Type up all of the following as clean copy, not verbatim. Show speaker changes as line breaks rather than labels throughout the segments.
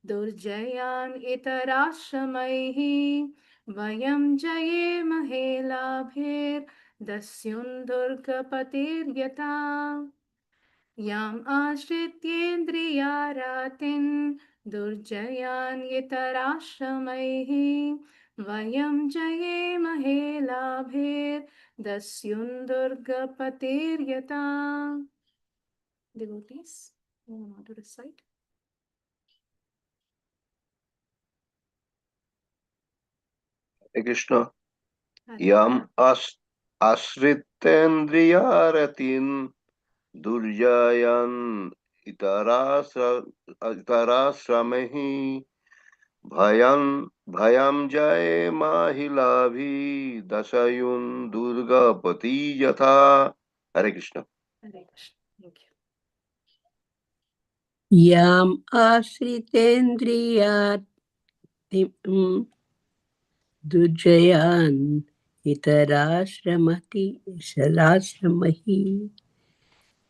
durjayan itarashramaihi vayam jayemahe labher dasyun durgapatir Yam ashrityendriyaratin durjayan yitarashramaihi vayam jayemahe labher dasyun durgapatir. Devotees, who want to recite?
Hare Krishna.
Hare
Yam asritendriyaratin durjayan itarasramahi bhayam jaye mahilabhi dasayun durgapati yatha. Hare Krishna.
Hare Krishna. Thank you.
Yam ashritendriyat Dujayan itarashramati shalashramahi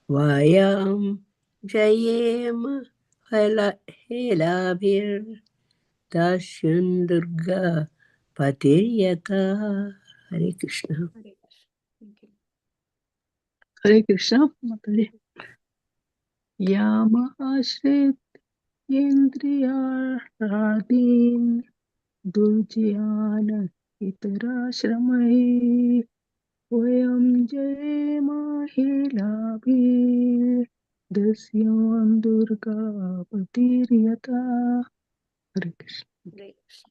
vayam jayem helabhir dashyandurga patiryata. Hare Krishna.
Hare Krishna. Thank you.
Hare Krishna. Mataji. Yama ashrit yendriyaratin durjyana itarashramai vayam jayemahilabhi dasyan durga patiryata. Hare Krishna.
Hare Krishna.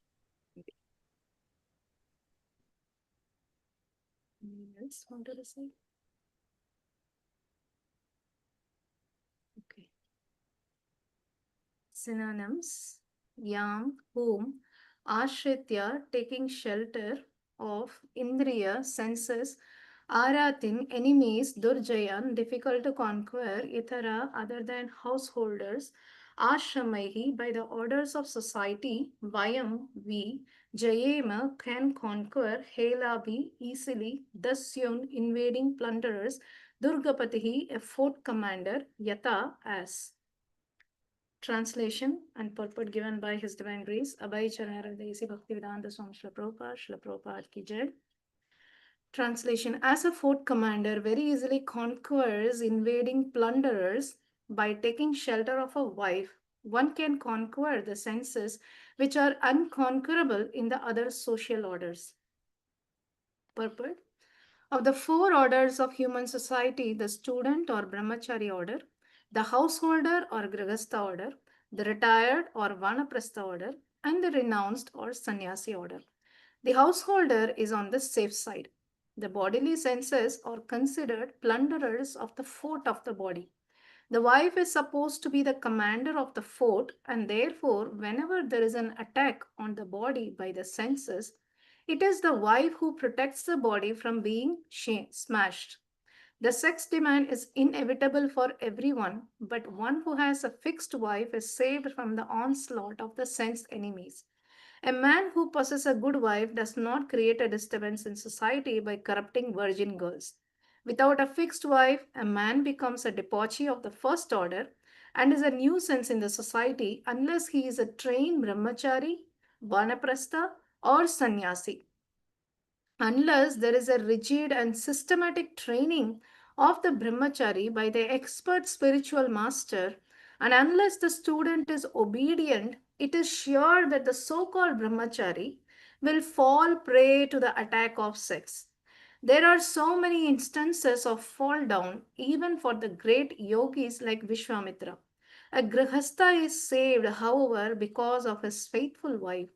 Anyone else want to recite? Okay. Synonyms: yam, whom, ashritya, taking shelter of, indriya, senses, aratin, enemies, durjayan, difficult to conquer, itara, other than householders, ashramahi, by the orders of society, vayam, we, jayema, can conquer, helabhi, easily, dasyun, invading plunderers, durgapatihi, a fort commander, yata, as. Translation and purport given by His Divine Grace, Abhay Charan Desi Bhaktivedanta Swami Srila Prabhupada ki jai. Translation: as a fort commander very easily conquers invading plunderers by taking shelter of a wife, one can conquer the senses which are unconquerable in the other social orders. Purport: of the four orders of human society, the student or brahmachari order, the householder or grihastha order, the retired or vanaprastha order, and the renounced or sannyasi order. The householder is on the safe side. The bodily senses are considered plunderers of the fort of the body. The wife is supposed to be the commander of the fort, and therefore, whenever there is an attack on the body by the senses, it is the wife who protects the body from being smashed. The sex demand is inevitable for everyone, but one who has a fixed wife is saved from the onslaught of the sense enemies. A man who possesses a good wife does not create a disturbance in society by corrupting virgin girls. Without a fixed wife, a man becomes a debauchee of the first order and is a nuisance in the society unless he is a trained brahmachari, vanaprastha, or sannyasi. Unless there is a rigid and systematic training of the brahmachari by the expert spiritual master, and unless the student is obedient, it is sure that the so called brahmachari will fall prey to the attack of sex. There are so many instances of fall down, even for the great yogis like Vishwamitra. A grihastha is saved, however, because of his faithful wife.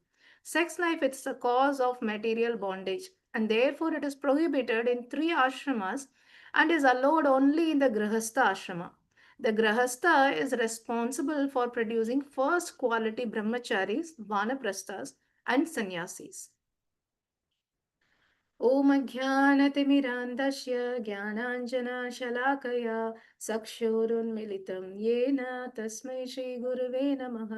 Sex life is the cause of material bondage, and therefore it is prohibited in three ashramas and is allowed only in the grihastha ashrama. The grihastha is responsible for producing first quality brahmacharis, vanaprasthas, and sannyasis. ॐ अज्ञानतिमिरान्धस्य ज्ञानाञ्जनशलाकया चक्षुरुन्मिलितं येन तस्मै श्रीगुरुवे नमः।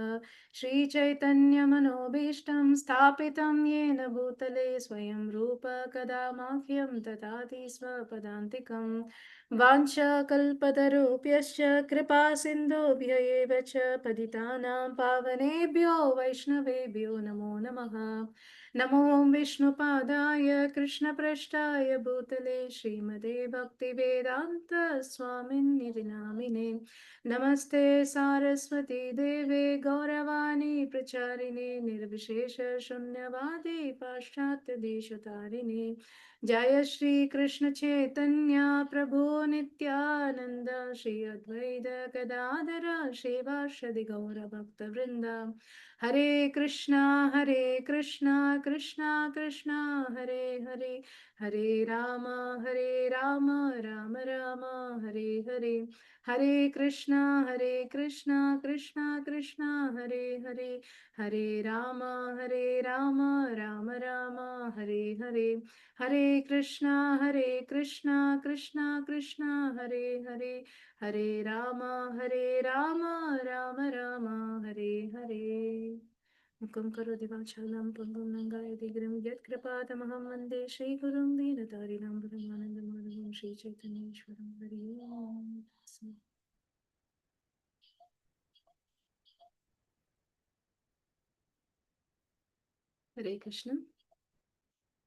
श्रीचैतन्यमनोभीष्टं स्थापितं येन भूतले स्वयं रूप कदा मह्यं ददाति स्वपदान्तिकम्। वाञ्छाकल्पतरुभ्यश्च कृपा सिन्धुभ्य एव च पतितानां पावनेभ्यो वैष्णवेभ्यो नमो नमः। नमो विष्णुपादाय कृष्णपृष्ठाय भूतले श्रीमते भक्तिवेदान्त स्वामिन्निधि नामिने। नमस्ते सारस्वती देवे गौरवाणी प्रचारिणे निर्विशेष शून्यवादी पाश्चात्य देशतारिणे। जय श्री कृष्ण चैतन्य प्रभु नित्यानंद श्री अद्वैत गदाधर श्रीवासदि गौर भक्त वृंदा। हरे कृष्णा कृष्णा कृष्णा हरे हरे, हरे राम राम राम हरे हरे। हरे कृष्णा कृष्णा कृष्णा हरे हरे, हरे राम राम राम हरे हरे। हरे कृष्णा कृष्णा कृष्णा हरे हरे, हरे राम राम राम हरे हरे। मुखं करोति वाचालं पङ्गुं लङ्घयति गिरिं यत्कृपातमहं वन्दे श्रीगुरुं दीनतारिणं परमानन्दमाधवं श्रीचैतन्येश्वरं हरि ओम्। Hare Krishna.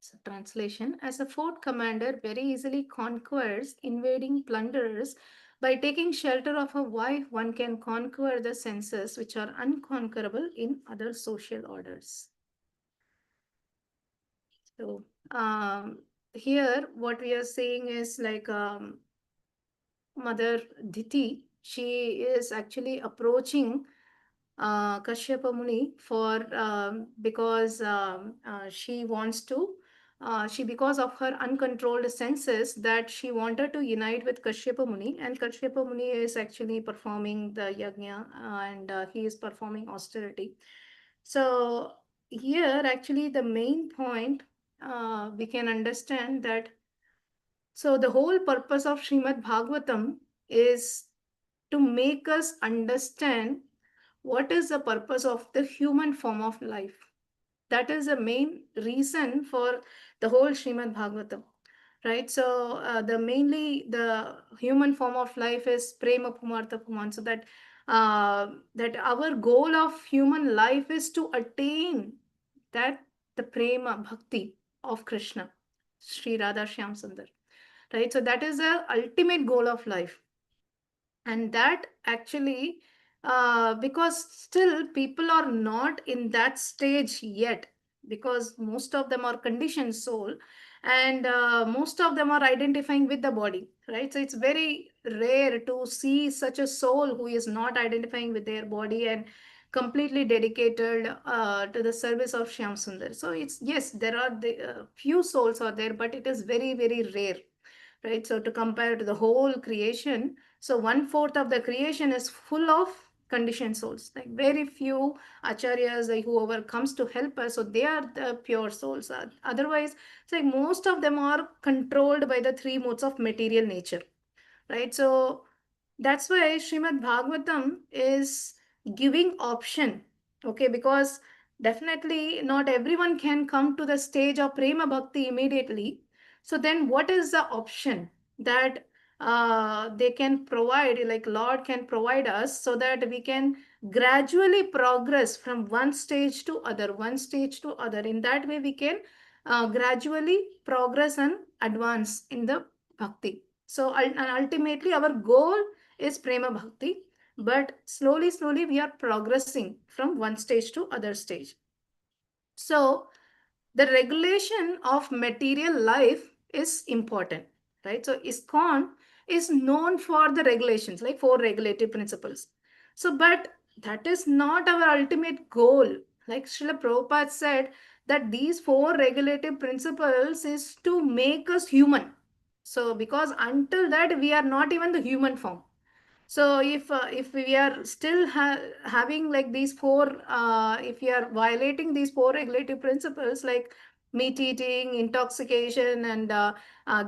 So, translation: as a fort commander very easily conquers invading plunderers by taking shelter of a wife, one can conquer the senses which are unconquerable in other social orders. So, here what we are saying is like Mother Diti, she is actually approaching Kashyapa Muni for because she wants to she because of her uncontrolled senses that she wanted to unite with Kashyapa Muni, and Kashyapa Muni is actually performing the yajna and he is performing austerity. So here actually the main point we can understand that so the whole purpose of Srimad Bhagavatam is to make us understand what is the purpose of the human form of life. That is the main reason for the whole Srimad Bhagavatam, right? So the mainly the human form of life is prema pumartha puman. So that that our goal of human life is to attain that the prema bhakti of Krishna, Sri Radha Shyam Sundar, right? So that is the ultimate goal of life, and that actually because still people are not in that stage yet, because most of them are conditioned soul, and most of them are identifying with the body, right? So it's very rare to see such a soul who is not identifying with their body and completely dedicated to the service of Shyam Sundar. So it's, yes, there are the few souls are there, but it is very very rare, right? So to compare to the whole creation, so one fourth of the creation is full of conditioned souls, like very few acharyas, like whoever comes to help us, so they are the pure souls. Otherwise, it's like most of them are controlled by the three modes of material nature, right? So that's why Srimad Bhagavatam is giving option, okay? Because definitely not everyone can come to the stage of prema bhakti immediately. So then what is the option that they can provide, like Lord can provide us, so that we can gradually progress from one stage to other, one stage to other. In that way we can gradually progress and advance in the bhakti. So and ultimately our goal is prema bhakti, but slowly we are progressing from one stage to other stage. So the regulation of material life is important, right? So ISKCON is known for the regulations, like four regulative principles. So, but that is not our ultimate goal. Like Srila Prabhupada said, that these four regulative principles is to make us human. So, because until that, we are not even the human form. So if we are still having like these four if we are violating these four regulative principles, like meat eating, intoxication, and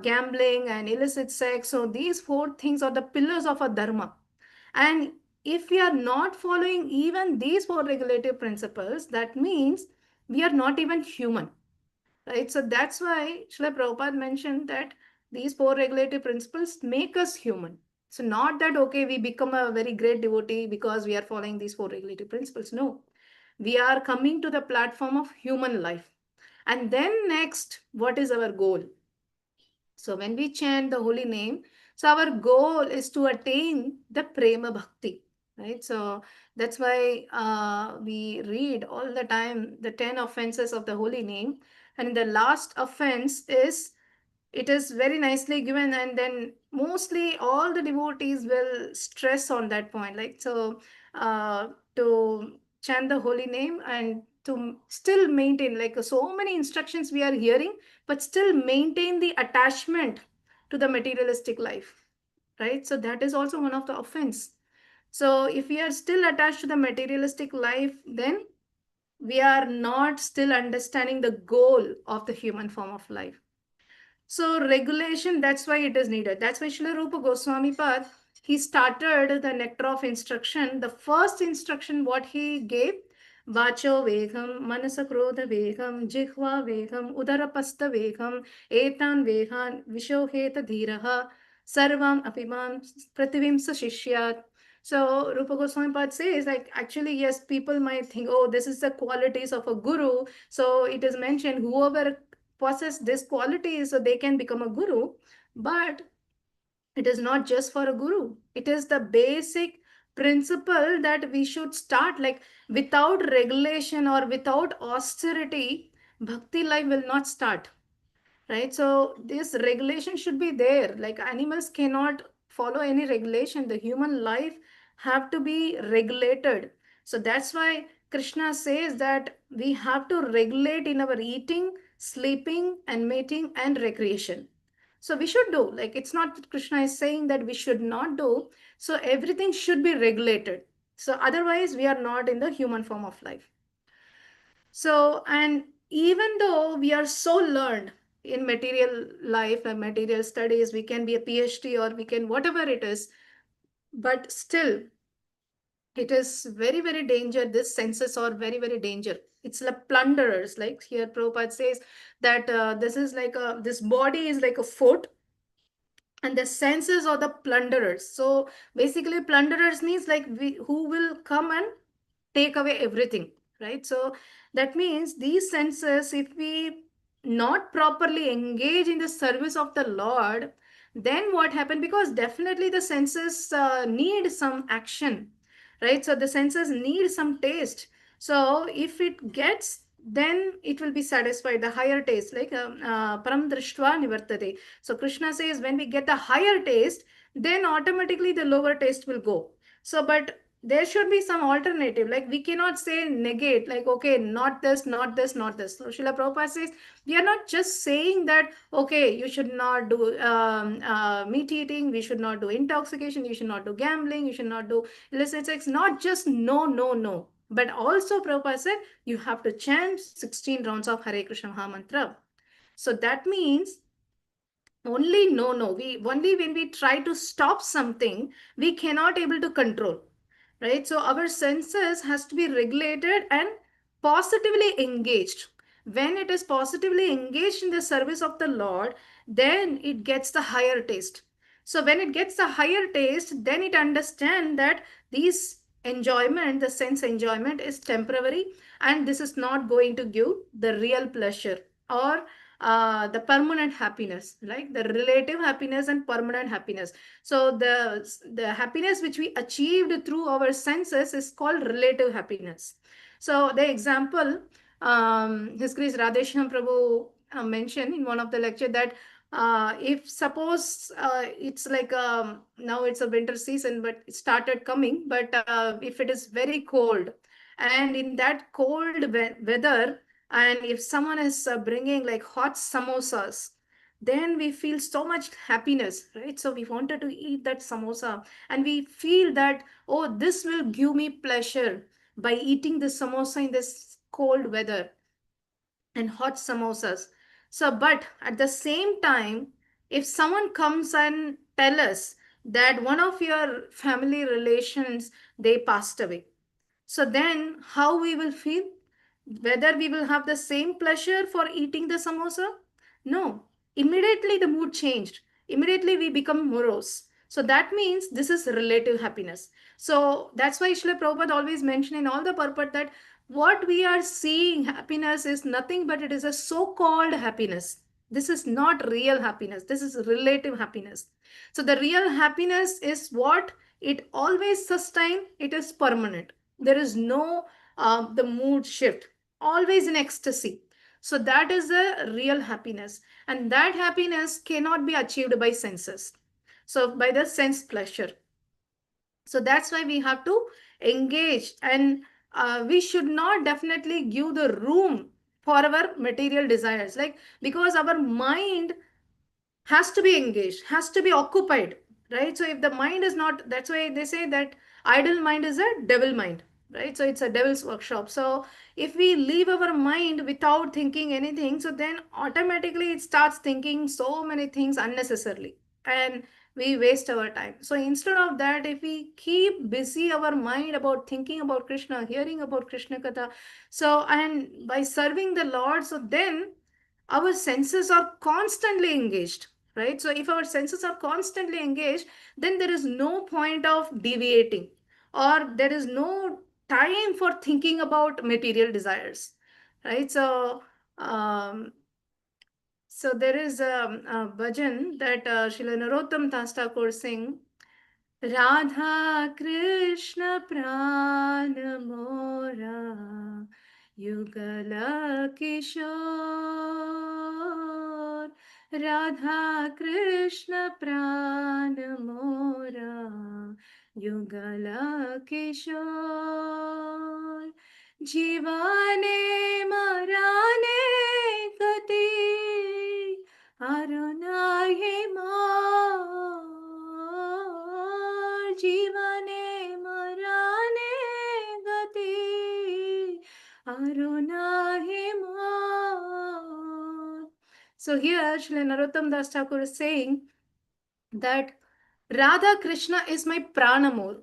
gambling and illicit sex. So these four things are the pillars of a dharma. And if we are not following even these four regulative principles, that means we are not even human, right? So that's why Srila Prabhupada mentioned that these four regulative principles make us human. So not that, okay, we become a very great devotee because we are following these four regulative principles. No, we are coming to the platform of human life. And then next, what is our goal? So when we chant the holy name, so our goal is to attain the prema bhakti, right? So that's why we read all the time the 10 offenses of the holy name. And the last offense is, it is very nicely given, and then mostly all the devotees will stress on that point, like, so to chant the holy name and to still maintain, like, so many instructions we are hearing, but still maintain the attachment to the materialistic life, right? So that is also one of the offense. So if we are still attached to the materialistic life, then we are not still understanding the goal of the human form of life. So regulation, that's why it is needed. That's why Srila Rupa Goswami Pad, he started the nectar of instruction. The first instruction what he gave, Vacho Vegam, Manasa Krodha Vegam, Jihva Vegam, Udarapasta Vegam, Etan Vegan, Vishoheta Dhiraha, Sarvam Apiman, Prativimsa Shishyat. So Rupa Goswami Pad says, like, actually, yes, people might think, oh, this is the qualities of a guru. So it is mentioned, whoever possess this quality so they can become a guru. But it is not just for a guru, it is the basic principle that we should start, like, without regulation or without austerity, bhakti life will not start, right? So this regulation should be there. Like, animals cannot follow any regulation, the human life have to be regulated. So that's why Krishna says that we have to regulate in our eating, sleeping, and mating and recreation. So we should do, like, it's not that Krishna is saying that we should not do. So everything should be regulated, so otherwise we are not in the human form of life. So, and even though we are so learned in material life and material studies, we can be a PhD or we can whatever it is, but still it is very, very danger. This senses are very, very danger. It's like plunderers. Like here Prabhupada says that this is like this body is like a fort, and the senses are the plunderers. So basically plunderers means like who will come and take away everything, right? So that means these senses, if we not properly engage in the service of the Lord, then what happened? Because definitely the senses need some action, right? So the senses need some taste. So if it gets, then it will be satisfied, the higher taste, like param drishtva nivartate. So Krishna says when we get the higher taste, then automatically the lower taste will go. So but there should be some alternative, like we cannot say negate, like, okay, not this, not this, not this. So Srila Prabhupada says we are not just saying that, okay, you should not do meat eating, we should not do intoxication, you should not do gambling, you should not do illicit sex. Not just no, no, no, but also Prabhupada said you have to chant 16 rounds of Hare Krishna Maha Mantra. So that means only no, no, we only when we try to stop something, we cannot able to control, right? So our senses has to be regulated and positively engaged. When it is positively engaged in the service of the Lord, then it gets the higher taste. So when it gets the higher taste, then it understand that these enjoyment, the sense enjoyment is temporary, and this is not going to give the real pleasure or the permanent happiness, like the relative happiness and permanent happiness. So the happiness which we achieved through our senses is called relative happiness. So the example, His Grace Radheshyam Prabhu mentioned in one of the lecture that if suppose it's like now it's a winter season, but it started coming, but if it is very cold, and in that cold weather, and if someone is bringing like hot samosas, then we feel so much happiness, right? So we wanted to eat that samosa, and we feel that, oh, this will give me pleasure by eating this samosa in this cold weather. and hot samosas. So, but at the same time, if someone comes and tell us that one of your family relations they passed away, so then how we will feel? Whether we will have the same pleasure for eating the samosa? No. Immediately the mood changed. Immediately we become morose. So that means this is relative happiness. So that's why Srila Prabhupada always mentioned in all the purport that what we are seeing happiness is nothing but it is a so-called happiness. This is not real happiness. This is relative happiness. So the real happiness is what it always sustain. It is permanent. There is no the mood shift. Always in ecstasy. So that is the real happiness, and that happiness cannot be achieved by senses. So by the sense pleasure. So that's why we have to engage, and we should not definitely give the room for our material desires, like because our mind has to be engaged, has to be occupied, right? So if the mind is not, that's why they say that idle mind is a devil mind, right? So it's a devil's workshop. So if we leave our mind without thinking anything, so then automatically it starts thinking so many things unnecessarily, and we waste our time. So instead of that, if we keep busy our mind about thinking about Krishna, hearing about Krishna Katha, so and by serving the Lord, so then our senses are constantly engaged, right? So if our senses are constantly engaged, then there is no point of deviating, or there is no time for thinking about material desires, right? So there is a bhajan that Srila Narottam Das Thakur sing. Radha Krishna Prana Mora Yugala Kishore, Radha Krishna Prana Mora Yugala Kishore, Jivane Marane Gati Arunaye Mar, Jivane Marane Gati Arunaye Mar. So here Srila Narottam Das Thakur is saying that Radha Krishna is my pranamur.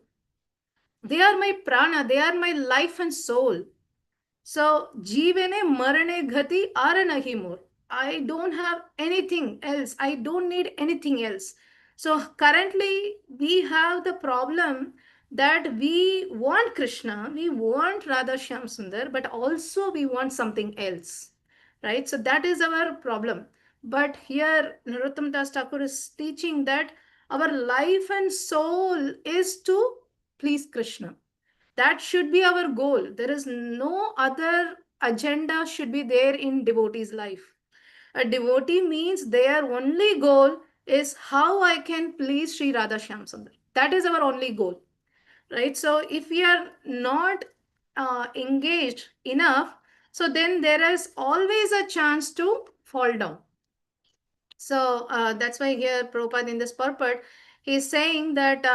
They are my prana, they are my life and soul. So, Jivane Marane Ghati Aranahi more. I don't have anything else. I don't need anything else. So, currently, we have the problem that we want Krishna, we want Radha Shyam Sundar, but also we want something else. Right? So, that is our problem. But here, Narottam Das Thakur is teaching that our life and soul is to please Krishna. That should be our goal. There is no other agenda should be there in devotee's life. A devotee means their only goal is how I can please Sri Radha Shyam Sundar. That is our only goal, right? So if we are not engaged enough, so then there is always a chance to fall down. So that's why here Prabhupada in this purport, he is saying that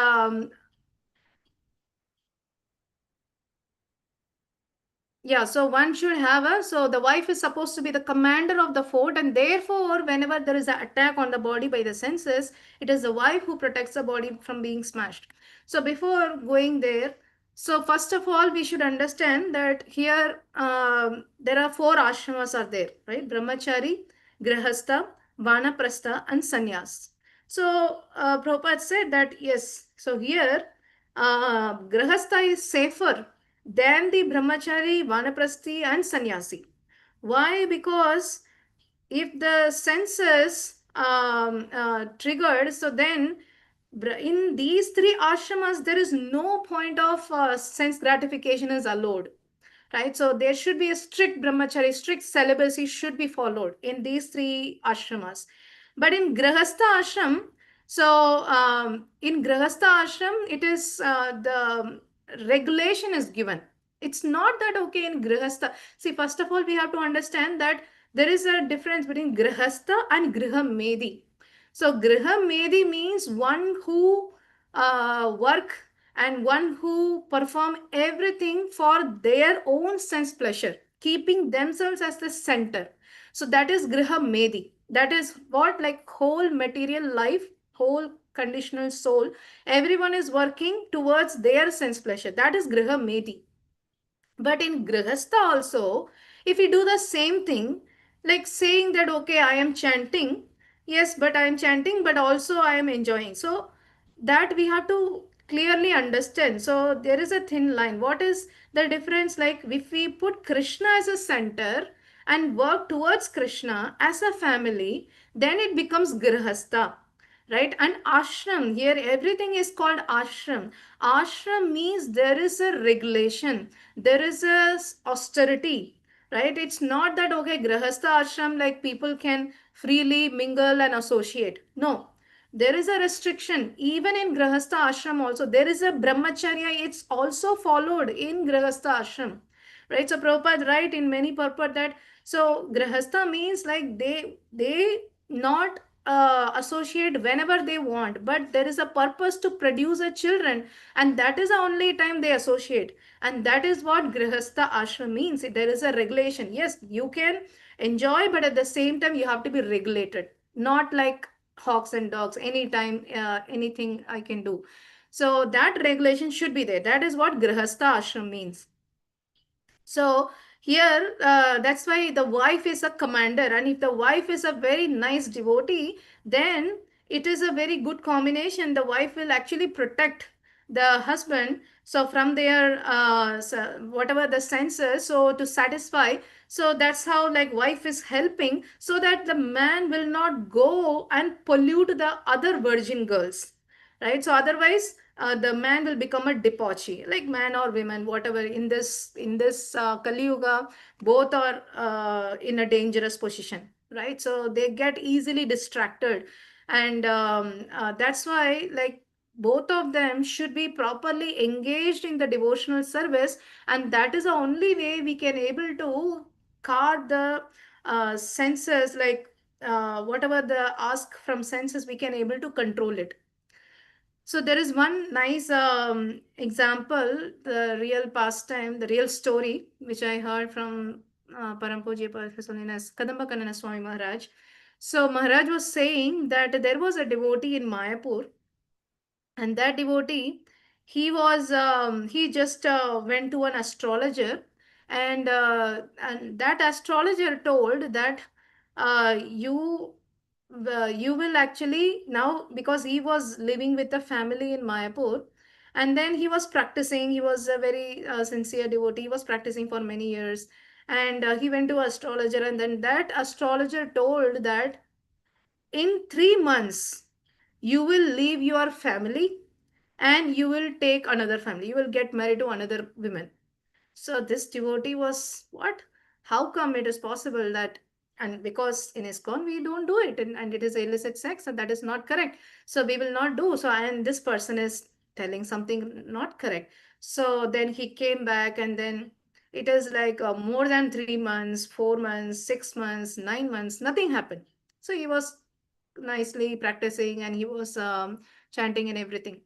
yeah, so one should have a, so the wife is supposed to be the commander of the fort, and therefore, whenever there is an attack on the body by the senses, it is the wife who protects the body from being smashed. So before going there, so first of all, we should understand that here there are four ashramas are there, right? Brahmachari, Grihastha, Vanaprastha, and Sannyas. So Prabhupada said that yes, so here Grihastha is safer than the brahmachari, vanaprasthi, and sannyasi. Why? Because if the senses triggered, so then in these three ashramas, there is no point of sense gratification is allowed, right? So there should be a strict brahmachari, strict celibacy should be followed in these three ashramas. But in grahastha ashram, so in grahastha ashram, it is the regulation is given. It's not that okay in grihastha. See, first of all, we have to understand that there is a difference between grihastha and griha medi. So griha medi means one who work and one who perform everything for their own sense pleasure. keeping themselves as the center. So that is Griha Medi. That is what, like, whole material life, whole conditional soul, everyone is working towards their sense pleasure. That is Griha Medi. But in Grihastha also, if we do the same thing, like saying that, okay, I am chanting, yes, but I am chanting, but also I am enjoying. So that we have to clearly understand. So there is a thin line. What is the difference? Like, if we put Krishna as a center and work towards Krishna as a family, then it becomes Grihastha, right? And ashram, here everything is called ashram. Ashram means there is a regulation, there is a austerity, right? It's not that, okay, grahastha ashram, like people can freely mingle and associate. No, there is a restriction. Even in grahastha ashram also, there is a brahmacharya. It's also followed in grahastha ashram, right? So Prabhupada write in many purport that, so grahastha means like they not associate whenever they want, but there is a purpose to produce a children, and that is the only time they associate. And that is what grihastha ashram means. There is a regulation. Yes, you can enjoy, but at the same time you have to be regulated, not like hawks and dogs, anytime anything I can do. So that regulation should be there. That is what grihastha ashram means. So here, that's why the wife is a commander, and if the wife is a very nice devotee, then it is a very good combination. The wife will actually protect the husband. So from their whatever the senses, so to satisfy. So that's how, like, wife is helping, so that the man will not go and pollute the other virgin girls, right? So otherwise the man will become a debauchee, like man or women, whatever, in this Kali Yuga, both are in a dangerous position, right? So they get easily distracted, and that's why, like, both of them should be properly engaged in the devotional service, and that is the only way we can able to guard the senses, like whatever the ask from senses, we can able to control it. So there is one nice example, the real pastime, the real story, which I heard from Parampuji Professor Kadamba Kanana Swami Maharaj. So Maharaj was saying that there was a devotee in Mayapur, and that devotee, he just went to an astrologer, and that astrologer told that you will actually now, because he was living with a family in Mayapur, and then he was practicing. He was a very sincere devotee. He was practicing for many years, and he went to astrologer, and then that astrologer told that in 3 months you will leave your family and you will take another family. You will get married to another woman. So this devotee was, what? How come it is possible that? And because in ISKCON we don't do it, and it is illicit sex, and that is not correct. So we will not do so. And this person is telling something not correct. So then he came back, and then it is like more than 3 months, 4 months, 6 months, 9 months, nothing happened. So he was nicely practicing, and he was chanting and everything.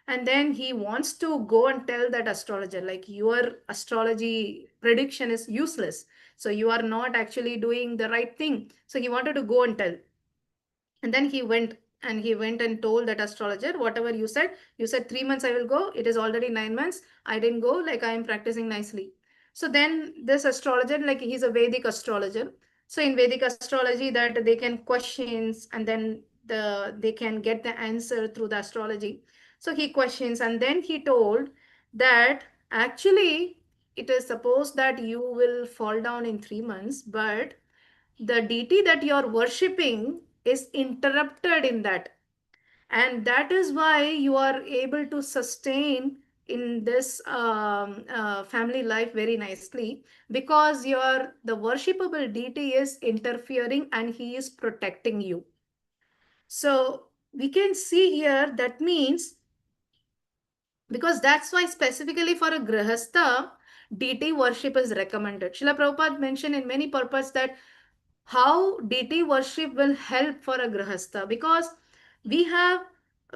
And then he wants to go and tell that astrologer, like, your astrology prediction is useless, so you are not actually doing the right thing. So he wanted to go and tell, and then he went and told that astrologer, whatever you said 3 months I will go, it is already 9 months, I didn't go, like, I am practicing nicely. So then this astrologer, like, he's a Vedic astrologer. So in Vedic astrology, that they can questions, and then they can get the answer through the astrology. So he questions, and then he told that actually it is supposed that you will fall down in 3 months, but the deity that you are worshipping is interrupted in that, and that is why you are able to sustain in this family life very nicely, because your the worshipable deity is interfering and he is protecting you. So we can see here, that means, because that's why specifically for a grihastha, deity worship is recommended. Srila Prabhupada mentioned in many purposes that how deity worship will help for a grihastha, because we have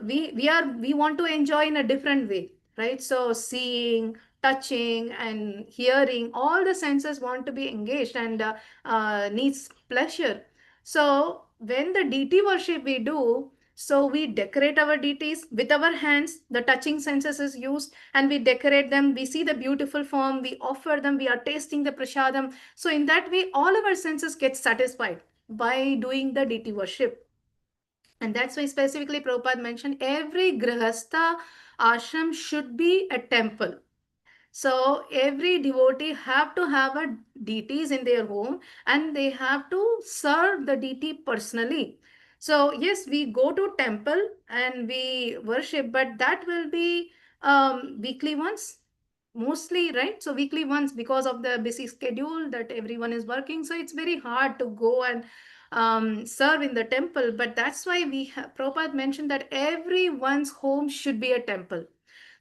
we want to enjoy in a different way, right? So seeing, touching and hearing, all the senses want to be engaged and needs pleasure. So when the deity worship we do, so we decorate our deities with our hands, the touching senses is used, and we decorate them, we see the beautiful form, we offer them, we are tasting the prasadam. So in that way, all of our senses get satisfied by doing the deity worship. And that's why specifically Prabhupada mentioned every grihastha ashram should be a temple. So every devotee have to have a deities in their home, and they have to serve the deity personally. So yes, we go to temple and we worship, but that will be weekly once, mostly, right? So weekly once, because of the busy schedule that everyone is working, so it's very hard to go and serve in the temple. But that's why Prabhupada mentioned that everyone's home should be a temple.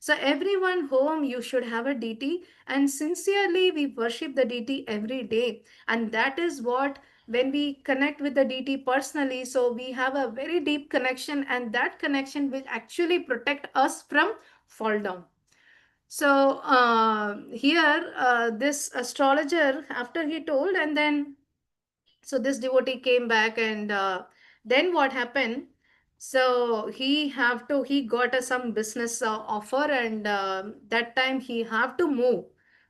So everyone home you should have a deity, and sincerely we worship the deity every day. And that is what, when we connect with the deity personally, so we have a very deep connection, and that connection will actually protect us from fall down. So here, this astrologer, after he told, and then so this devotee came back, and then what happened? So he got some business offer, and that time he have to move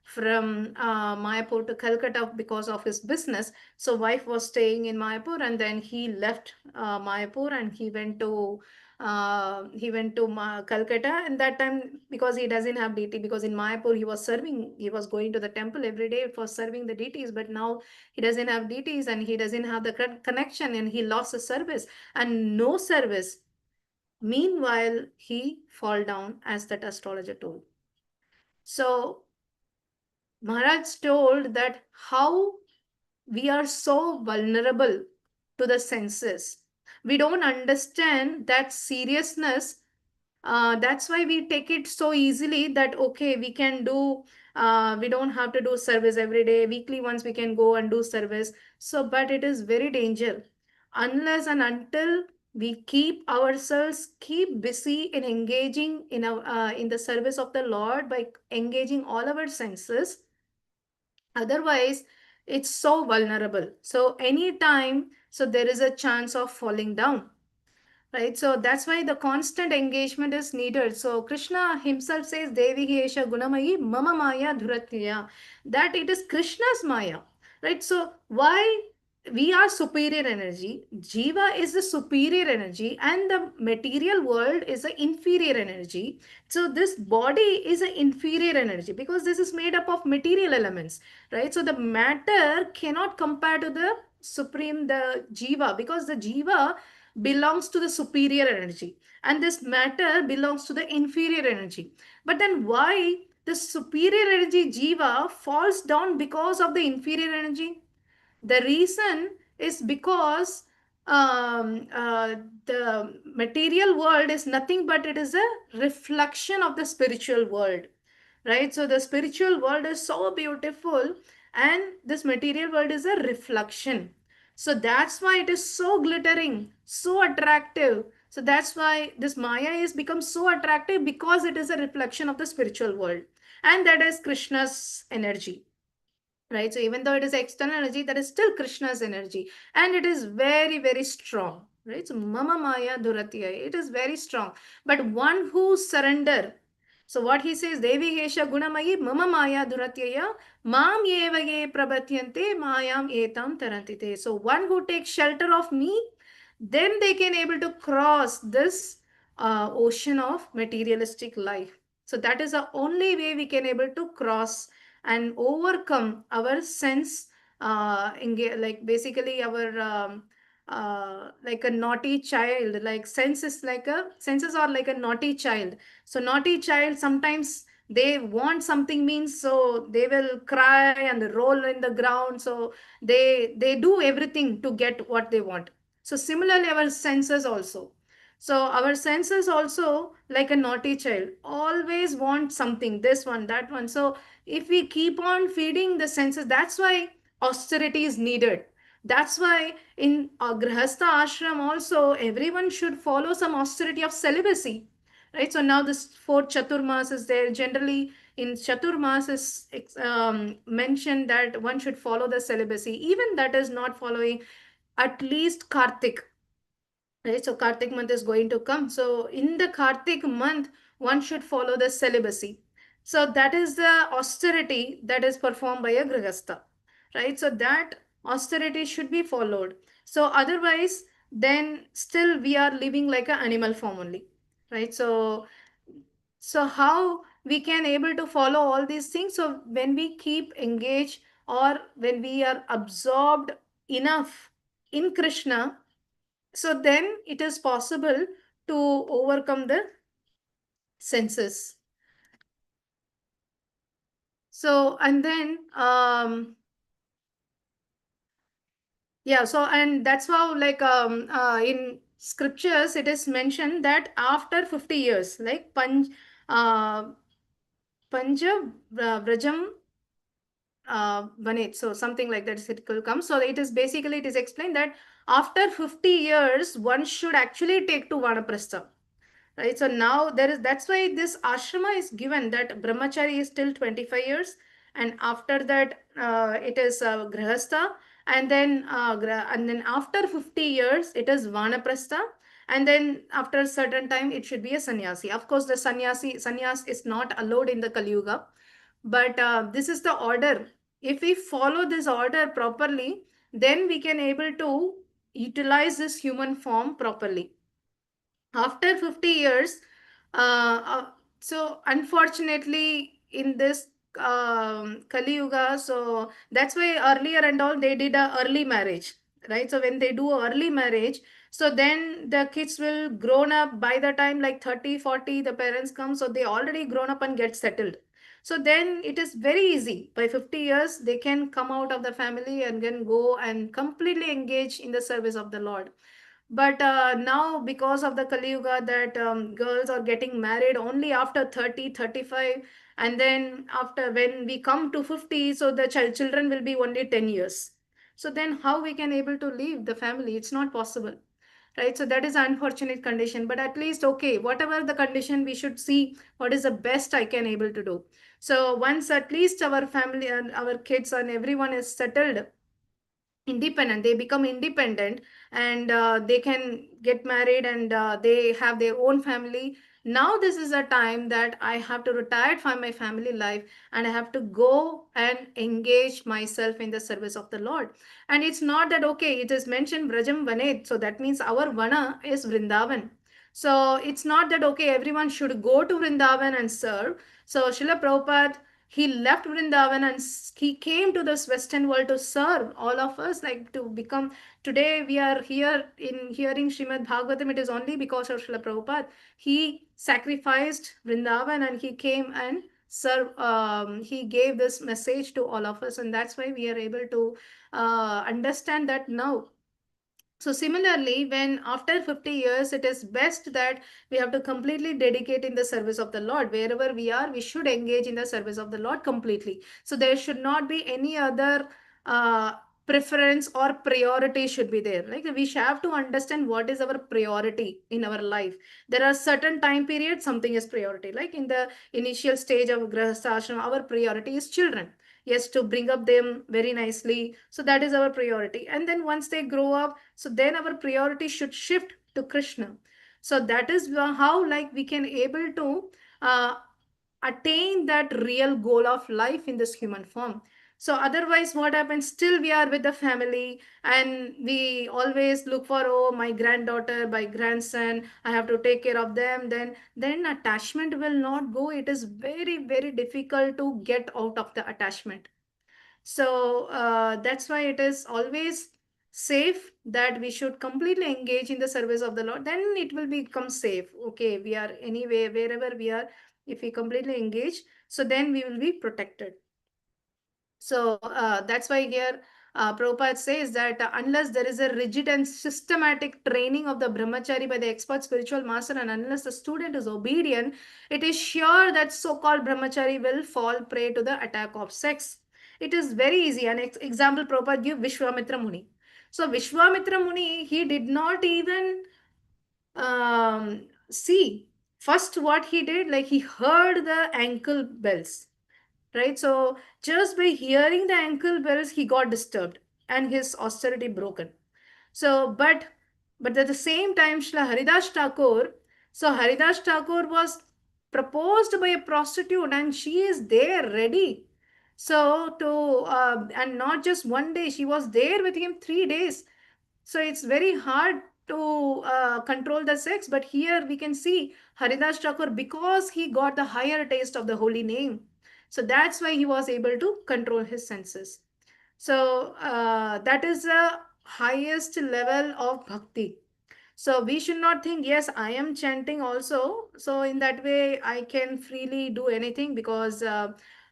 from Mayapur to Calcutta because of his business. So wife was staying in Mayapur, and then he left Mayapur, and Calcutta. And that time, because he doesn't have deity, because in Mayapur he was going to the temple every day for serving the deities, but now he doesn't have deities and he doesn't have the connection, and he lost the service and no service. Meanwhile, he fall down, as that astrologer told. So Maharaj told that how we are so vulnerable to the senses. We don't understand that seriousness. That's why we take it so easily that okay, we can do, we don't have to do service every day, weekly once we can go and do service. So but it is very danger, unless and until we keep busy in engaging in the service of the Lord by engaging all our senses. Otherwise, it's so vulnerable. So anytime, so there is a chance of falling down, right? So that's why the constant engagement is needed. So Krishna himself says, Devi Esha Gunamayi Mama Maya Dhuratya, that it is Krishna's Maya, right? So why we are superior energy, Jiva is the superior energy, and the material world is the inferior energy. So this body is an inferior energy because this is made up of material elements, right? So the matter cannot compare to the supreme, the Jiva, because the Jiva belongs to the superior energy and this matter belongs to the inferior energy. But then why the superior energy Jiva falls down because of the inferior energy? The reason is because the material world is nothing but it is a reflection of the spiritual world, right? So the spiritual world is so beautiful, and this material world is a reflection. So that's why it is so glittering, so attractive. So that's why this Maya is become so attractive, because it is a reflection of the spiritual world, and that is Krishna's energy, right? So even though it is external energy, that is still Krishna's energy, and it is very very strong, right? So Mama Maya Dhuratya, it is very strong. But one who surrender, so what he says, Devi Gesha Gunamayi Mama Maya Dhuratyaya Mam Eva Ye Prabhatyante Mayam Etam Tarantite. So one who takes shelter of me, then they can able to cross this ocean of materialistic life. So that is the only way we can able to cross and overcome our sense, like basically our like a naughty child, like senses are like a naughty child. So naughty child, sometimes they want something means, so they will cry and roll in the ground. So they do everything to get what they want. So similarly our senses also, so our senses also like a naughty child always want something, this one, that one. So if we keep on feeding the senses, that's why austerity is needed. That's why in a grihastha ashram also everyone should follow some austerity of celibacy, right? So now this fourth chaturmas is there. Generally in Chaturmas is mentioned that one should follow the celibacy. Even that is not following at least Kartik. Right, so Kartik month is going to come. So in the Kartik month, one should follow the celibacy. So that is the austerity that is performed by a grihastha, right? So that austerity should be followed. So otherwise, then still we are living like an animal form only, right? So how we can able to follow all these things? So when we keep engaged, or when we are absorbed enough in Krishna, so then it is possible to overcome the senses. So, and then, yeah, so, and that's how, like, in scriptures, it is mentioned that after 50 years, like, uh, Panja Vrajam Vanit, so something like that, it will come. So it is basically, it is explained that after 50 years, one should actually take to Vanaprastha. Right, so now there is, that's why this ashrama is given, that brahmachari is till 25 years, and after that it is grihastha, and then after 50 years it is vanaprastha, and then after a certain time it should be a sannyasi. Of course, the sannyas is not allowed in the Kali Yuga, but this is the order. If we follow this order properly, then we can able to utilize this human form properly after 50 years. So unfortunately in this Kali Yuga, so that's why earlier and all they did a early marriage, right? So when they do early marriage, so then the kids will grown up by the time like 30, 40, the parents come, so they already grown up and get settled. So then it is very easy, by 50 years they can come out of the family and then go and completely engage in the service of the Lord. But now, because of the Kali Yuga, that girls are getting married only after 30, 35, and then after when we come to 50, so the children will be only 10 years. So then how we can able to leave the family? It's not possible, right? So that is an unfortunate condition. But at least, okay, whatever the condition, we should see what is the best I can able to do. So once at least our family and our kids and everyone is settled, independent, they become independent, and they can get married, and they have their own family. Now this is a time that I have to retire from my family life, and I have to go and engage myself in the service of the Lord. And it's not that, okay, it is mentioned Vrajam Vanet, so that means our Vana is Vrindavan. So it's not that, okay, everyone should go to Vrindavan and serve. So Srila Prabhupada, he left Vrindavan and he came to this Western world to serve all of us, like to become. Today we are here in hearing Srimad Bhagavatam. It is only because of Srila Prabhupada. He sacrificed Vrindavan and he came and serve. He gave this message to all of us, and that's why we are able to understand that now. So similarly, when after 50 years, it is best that we have to completely dedicate in the service of the Lord. Wherever we are, we should engage in the service of the Lord completely. So there should not be any other preference or priority should be there. Like, we should have to understand what is our priority in our life. There are certain time periods, something is priority. Like in the initial stage of Grahastha Ashram, our priority is children. Yes, to bring up them very nicely. So that is our priority. And then once they grow up, so then our priority should shift to Krishna. So that is how, like, we can able to attain that real goal of life in this human form. So otherwise what happens, still we are with the family, and we always look for, oh, my granddaughter, my grandson, I have to take care of them. Then attachment will not go. It is very, very difficult to get out of the attachment. So that's why it is always safe that we should completely engage in the service of the Lord. Then it will become safe. Okay, we are anyway, wherever we are, if we completely engage, so then we will be protected. So that's why here Prabhupada says that unless there is a rigid and systematic training of the brahmachari by the expert spiritual master, and unless the student is obedient, it is sure that so-called brahmachari will fall prey to the attack of sex. It is very easy. An example Prabhupada give Vishwamitra Muni. So Vishwamitra Muni, he did not even see first what he did, like he heard the ankle bells, right? So just by hearing the ankle bells, he got disturbed and his austerity broken. So, but at the same time, Shla Haridas Thakur, so Haridas Thakur was proposed by a prostitute and she is there ready. So and not just one day, she was there with him 3 days. So it's very hard to control the sex. But here we can see Haridas Thakur, because he got the higher taste of the holy name. So that's why he was able to control his senses. So that is the highest level of bhakti. So we should not think, yes, I am chanting also. So in that way, I can freely do anything because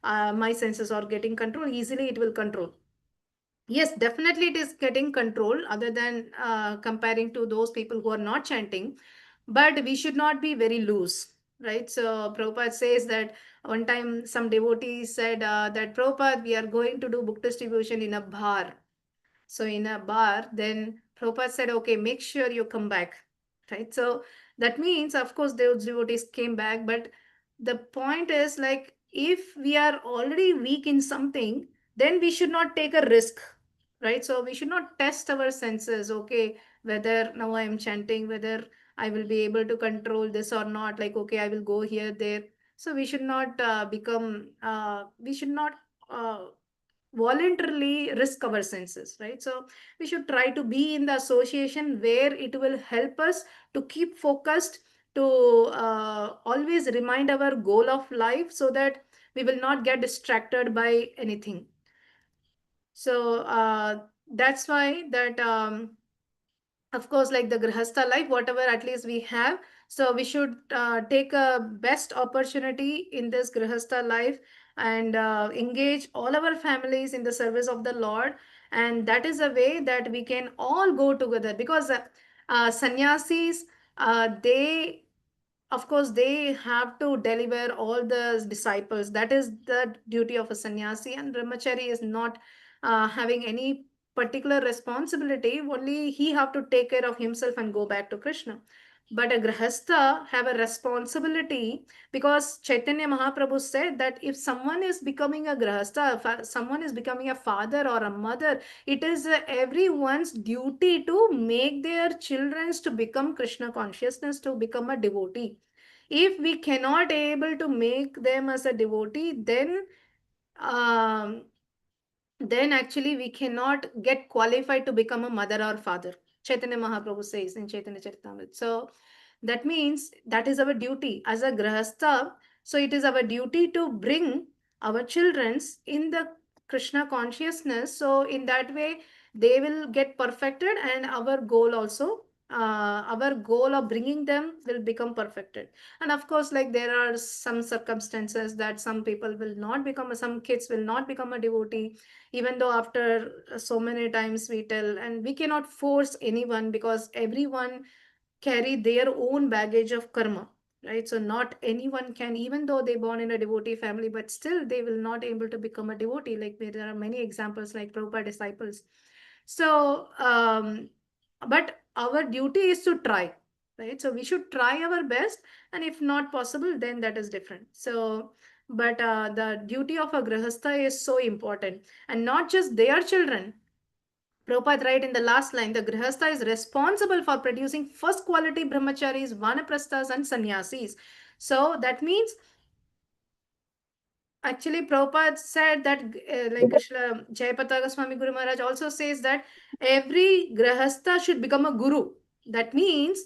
my senses are getting control. Easily it will control. Yes, definitely it is getting control other than comparing to those people who are not chanting. But we should not be very loose, right? So Prabhupada says that one time some devotees said that Prabhupada, we are going to do book distribution in a bar. So in a bar, then Prabhupada said, okay, make sure you come back, right? So that means, of course, those devotees came back. But the point is, like, if we are already weak in something, then we should not take a risk, right? So we should not test our senses, okay, whether now I am chanting, whether I will be able to control this or not. Like, okay, I will go here, there. So we should not we should not uh, voluntarily risk our senses, right? So we should try to be in the association where it will help us to keep focused, to always remind our goal of life, so that we will not get distracted by anything. So that's why that of course, like the grihastha life, whatever at least we have, so we should take a best opportunity in this grihastha life and engage all our families in the service of the Lord. And that is a way that we can all go together, because sannyasis, they, of course, they have to deliver all the disciples. That is the duty of a sannyasi, and brahmachari is not having any particular responsibility. Only he have to take care of himself and go back to Krishna. But a grahastha have a responsibility, because Chaitanya Mahaprabhu said that if someone is becoming a grahastha, if someone is becoming a father or a mother, it is everyone's duty to make their children to become Krishna consciousness, to become a devotee. If we cannot able to make them as a devotee, um, then actually we cannot get qualified to become a mother or father. Chaitanya Mahaprabhu says in Chaitanya Charitamrita. So that means that is our duty as a grahastha. So it is our duty to bring our childrens in the Krishna consciousness. So in that way, they will get perfected, and our goal also, our goal of bringing them will become perfected. And of course, like there are some circumstances that some people will not become, some kids will not become a devotee, even though after so many times we tell, and we cannot force anyone, because everyone carry their own baggage of karma, right? So not anyone can, even though they born in a devotee family, but still they will not able to become a devotee. Like there are many examples like Prabhupada disciples. So but our duty is to try, right? So we should try our best, and if not possible, then that is different. So but the duty of a grahastha is so important, and not just their children. Prabhupada write in the last line, the grihastha is responsible for producing first quality brahmacharis, vanaprasthas, and sannyasis. So that means, actually, Prabhupada said that, like Krishna Jayapataka Swami Guru Maharaj also says that every grahastha should become a guru. That means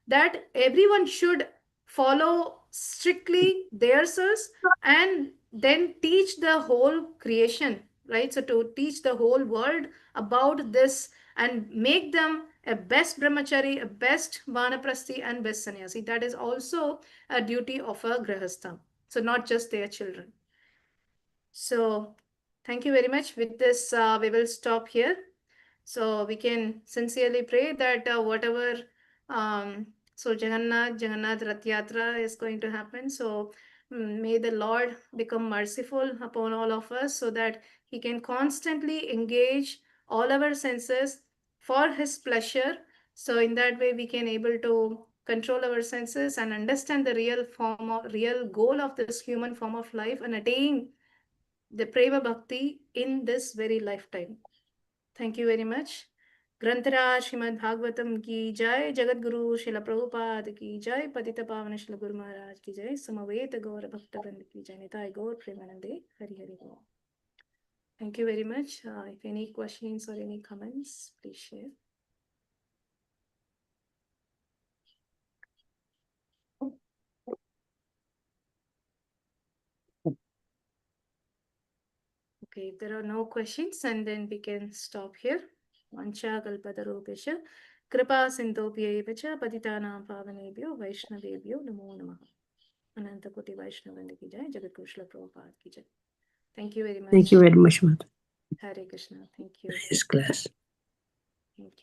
that everyone should follow strictly their source, and then teach the whole creation, right? So to teach the whole world about this, and make them a best brahmachari, a best vanaprasthi, and best sannyasi. That is also a duty of a grahastha. So not just their children. So thank you very much. With this, we will stop here. So we can sincerely pray that whatever, so Jagannath Rath Yatra is going to happen. So may the Lord become merciful upon all of us, so that he can constantly engage all our senses for his pleasure. So in that way, we can able to control our senses, and understand the real goal of this human form of life and attain the Prema Bhakti in this very lifetime. Thank you very much. Grantaraj Srimad Bhagavatam ki jai, Jagat Guru Srila Prabhupada ki jai, Patita Pavana Srila Guru Maharaj ki jai, Samaveta Gaura Bhakta Vrinda ki jai, Nitai Gaur Premanande, Hari Hari Gaur. Thank you very much. If any questions or any comments, please share. Okay, if there are no questions, and then we can stop here. Vancha kalpatarupesha kripa sindhopya cha patitanam pavanebhyo vaishnavebhyo namo namaha. Ananta Koti Vaishnavanda ki jai, Jagat Guru Srila Prabhupada ki jai. Thank you very much.
Thank you very much, Mother.
Hare Krishna. Thank you.
Nice class.
Thank you.